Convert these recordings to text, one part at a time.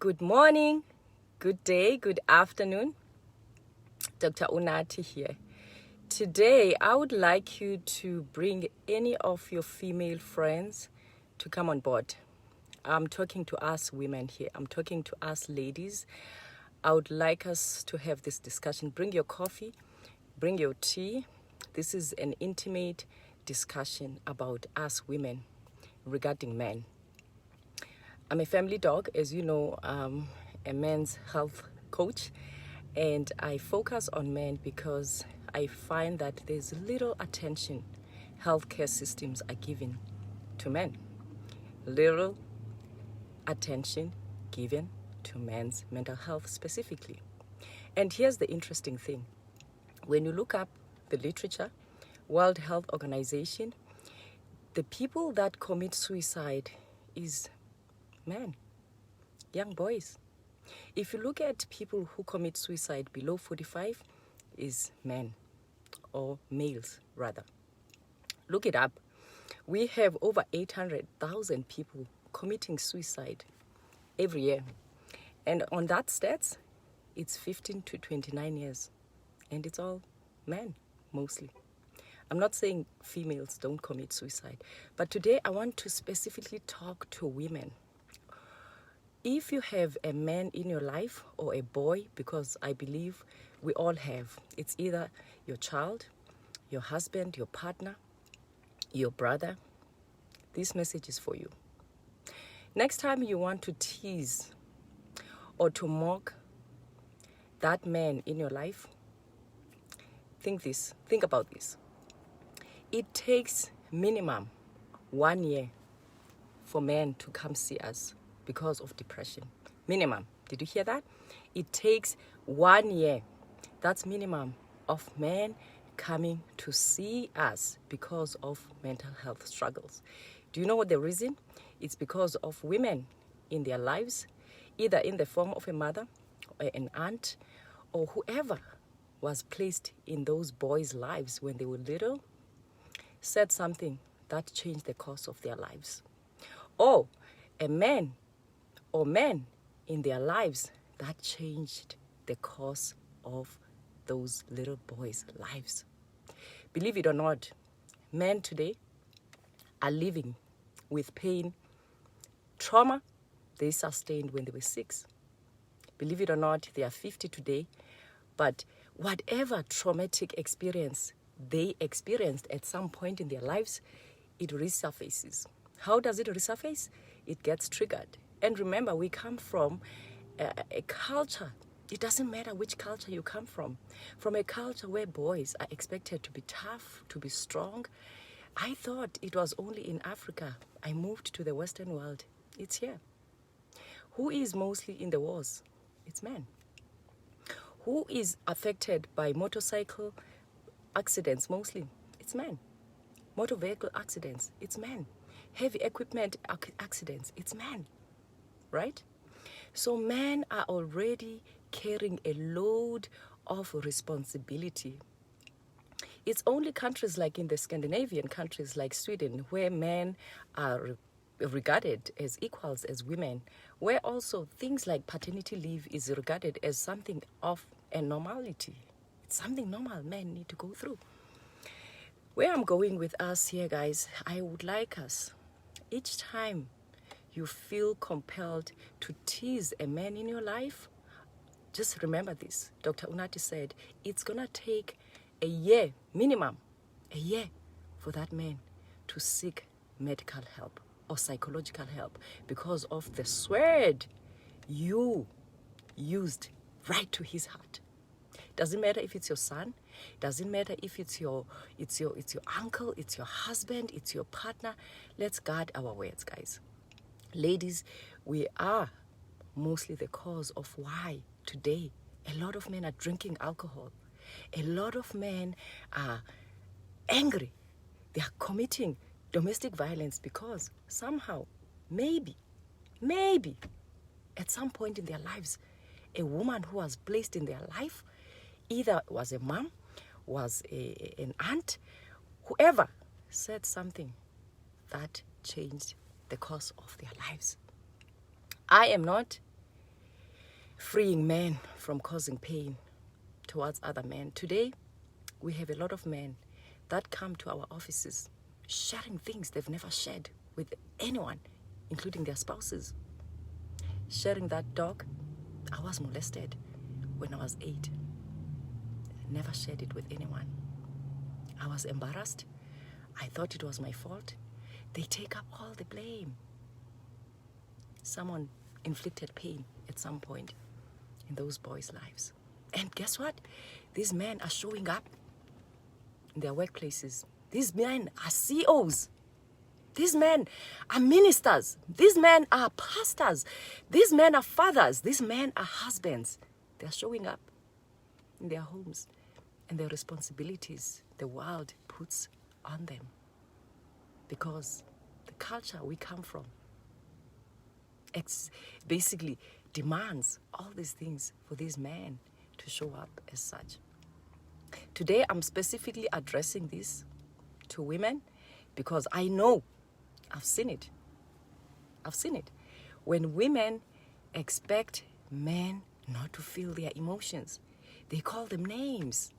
Good morning, good day, good afternoon. Dr. Unati here. Today, I would like you to bring any of your female friends to come on board. I'm talking to us women here. I'm talking to us ladies. I would like us to have this discussion. Bring your coffee, bring your tea. This is an intimate discussion about us women regarding men. I'm a family dog, as you know, a men's health coach, and I focus on men because I find that there's little attention healthcare systems are giving to men. Little attention given to men's mental health specifically. And here's the interesting thing. When you look up the literature, World Health Organization, the people that commit suicide is men, young boys. If you look at people who commit suicide below 45, is men, or males rather. Look it up. We have over 800,000 people committing suicide every year. And on that stats, it's 15 to 29 years. And it's all men, mostly. I'm not saying females don't commit suicide, but today I want to specifically talk to women. If you have a man in your life or a boy, because I believe we all have, it's either your child, your husband, your partner, your brother, this message is for you. Next time you want to tease or to mock that man in your life, think about this. It takes minimum 1 year for men to come see us because of depression. Minimum. Did you hear that? It takes 1 year. That's minimum of men coming to see us because of mental health struggles. Do you know what the reason? It's because of women in their lives, either in the form of a mother or an aunt or whoever was placed in those boys' lives when they were little, said something that changed the course of their lives. Or a man or men in their lives that changed the course of those little boys' lives. Believe it or not, men today are living with pain, trauma they sustained when they were 6. Believe it or not, they are 50 today, but whatever traumatic experience they experienced at some point in their lives, it resurfaces. How does it resurface? It gets triggered. And remember, we come from a culture. It doesn't matter which culture you come from a culture where boys are expected to be tough, to be strong. I thought it was only in Africa. I moved to the Western world. It's here. Who is mostly in the wars? It's men. Who is affected by motorcycle accidents mostly? It's men. Motor vehicle accidents? It's men. Heavy equipment accidents? It's men. Right? So men are already carrying a load of responsibility. It's only countries like in the Scandinavian countries like Sweden where men are regarded as equals as women, where also things like paternity leave is regarded as something of a normality. It's something normal men need to go through. Where I'm going with us here, guys, I would like us, each time you feel compelled to tease a man in your life, just remember this. Dr. Unati said it's going to take a year, minimum, a year for that man to seek medical help or psychological help because of the sword you used right to his heart. Doesn't matter if it's your son, doesn't matter if it's your uncle, it's your husband, it's your partner. Let's guard our words, guys. Ladies, we are mostly the cause of why today a lot of men are drinking alcohol. A lot of men are angry. They are committing domestic violence because somehow, maybe, at some point in their lives, a woman who was placed in their life, either was a mom, was an aunt, whoever said something that changed the course of their lives. I am not freeing men from causing pain towards other men. Today, we have a lot of men that come to our offices sharing things they've never shared with anyone, including their spouses. Sharing that dog, I was molested when I was 8. Never shared it with anyone. I was embarrassed. I thought it was my fault. They take up all the blame. Someone inflicted pain at some point in those boys' lives. And guess what? These men are showing up in their workplaces. These men are CEOs. These men are ministers. These men are pastors. These men are fathers. These men are husbands. They're showing up in their homes and their responsibilities the world puts on them. Because the culture we come from basically demands all these things for these men to show up as such. Today, I'm specifically addressing this to women because I know, I've seen it. I've seen it. When women expect men not to feel their emotions, they call them names.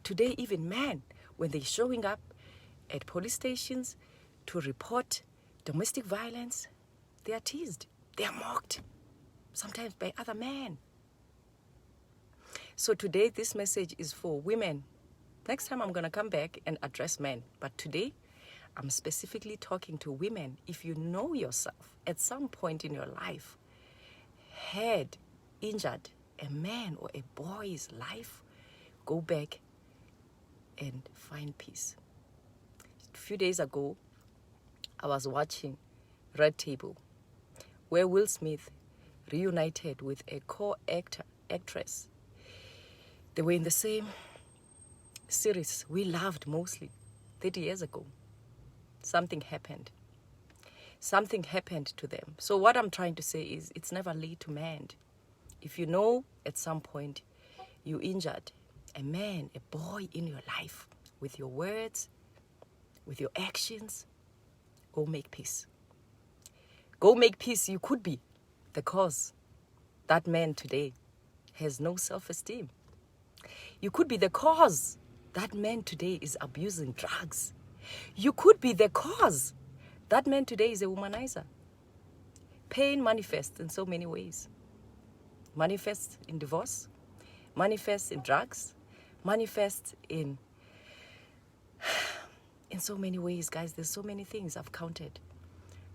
Today, even men, when they're showing up at police stations to report domestic violence, they are teased. They are mocked, sometimes by other men. So today, this message is for women. Next time, I'm going to come back and address men. But today, I'm specifically talking to women. If you know yourself at some point in your life had injured a man or a boy's life, go back and find peace. A few days ago, I was watching Red Table, where Will Smith reunited with a actress. They were in the same series we loved mostly 30 years ago. Something happened. Something happened to them. So what I'm trying to say is it's never late to mend. If you know at some point you injured a man, a boy in your life with your words, with your actions, go make peace. Go make peace. You could be the cause that man today has no self-esteem. You could be the cause that man today is abusing drugs. You could be the cause that man today is a womanizer. Pain manifests in so many ways. Manifests in divorce, manifests in drugs, manifests in so many ways, guys. There's so many things I've counted.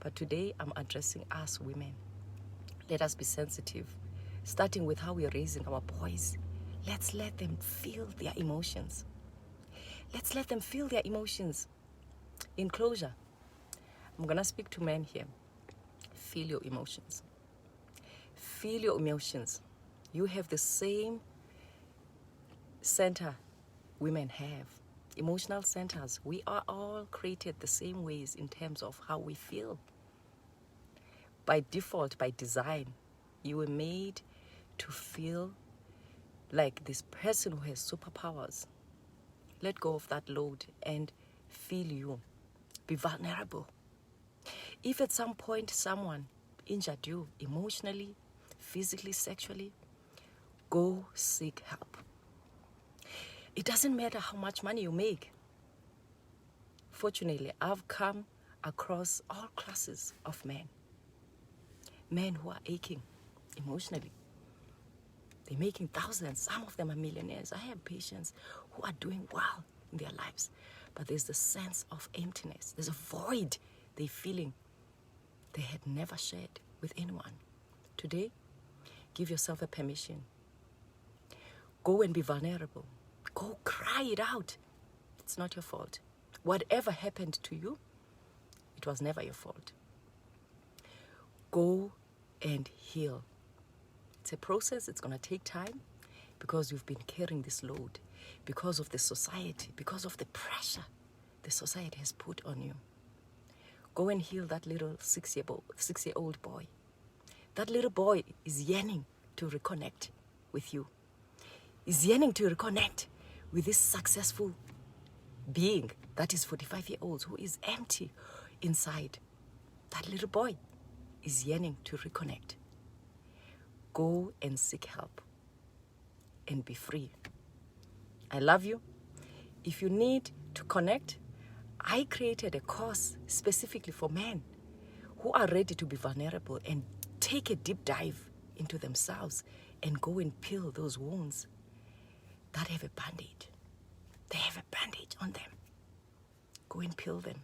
But today I'm addressing us women. Let us be sensitive, starting with how we're raising our boys. Let's let them feel their emotions. Let's let them feel their emotions. In closure, I'm going to speak to men here. Feel your emotions. Feel your emotions. You have the same center women have. Emotional centers. We are all created the same ways in terms of how we feel. By default, by design, you were made to feel like this person who has superpowers. Let go of that load and feel you. Be vulnerable. If at some point someone injured you emotionally, physically, sexually, go seek help. It doesn't matter how much money you make. Fortunately, I've come across all classes of men. Men who are aching emotionally. They're making thousands. Some of them are millionaires. I have patients who are doing well in their lives. But there's the sense of emptiness. There's a void they're feeling they had never shared with anyone. Today, give yourself a permission. Go and be vulnerable. Go cry it out. It's not your fault. Whatever happened to you, it was never your fault. Go and heal. It's a process. It's going to take time because you've been carrying this load because of the society, because of the pressure the society has put on you. Go and heal that little six-year-old boy. That little boy is yearning to reconnect with you. Is yearning to reconnect with this successful being that is 45 years old who is empty inside. That little boy is yearning to reconnect. Go and seek help and be free. I love you. If you need to connect, I created a course specifically for men who are ready to be vulnerable and take a deep dive into themselves and go and peel those wounds that have a band-aid. They have a bandage on them. Go and peel them.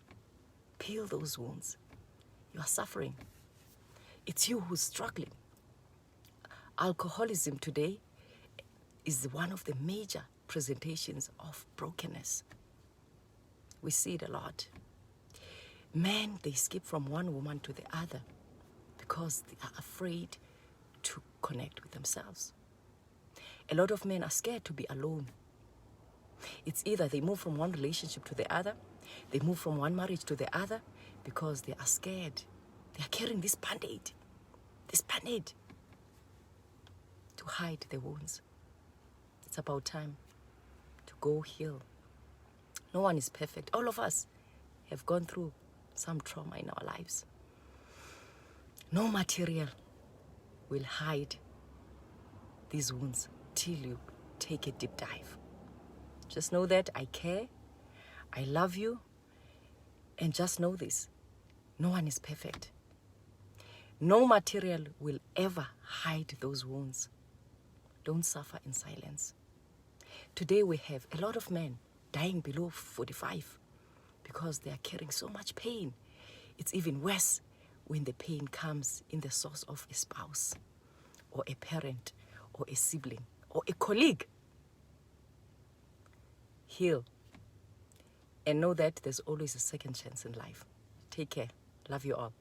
Peel those wounds. You are suffering. It's you who's struggling. Alcoholism today is one of the major presentations of brokenness. We see it a lot. Men, they skip from one woman to the other because they are afraid to connect with themselves. A lot of men are scared to be alone. It's either they move from one relationship to the other, they move from one marriage to the other because they are scared. They are carrying this band-aid to hide their wounds. It's about time to go heal. No one is perfect. All of us have gone through some trauma in our lives. No material will hide these wounds till you take a deep dive. Just know that I care, I love you, and just know this, no one is perfect. No material will ever hide those wounds. Don't suffer in silence. Today we have a lot of men dying below 45 because they are carrying so much pain. It's even worse when the pain comes in the source of a spouse or a parent or a sibling or a colleague. Heal and know that there's always a second chance in life. Take care. Love you all.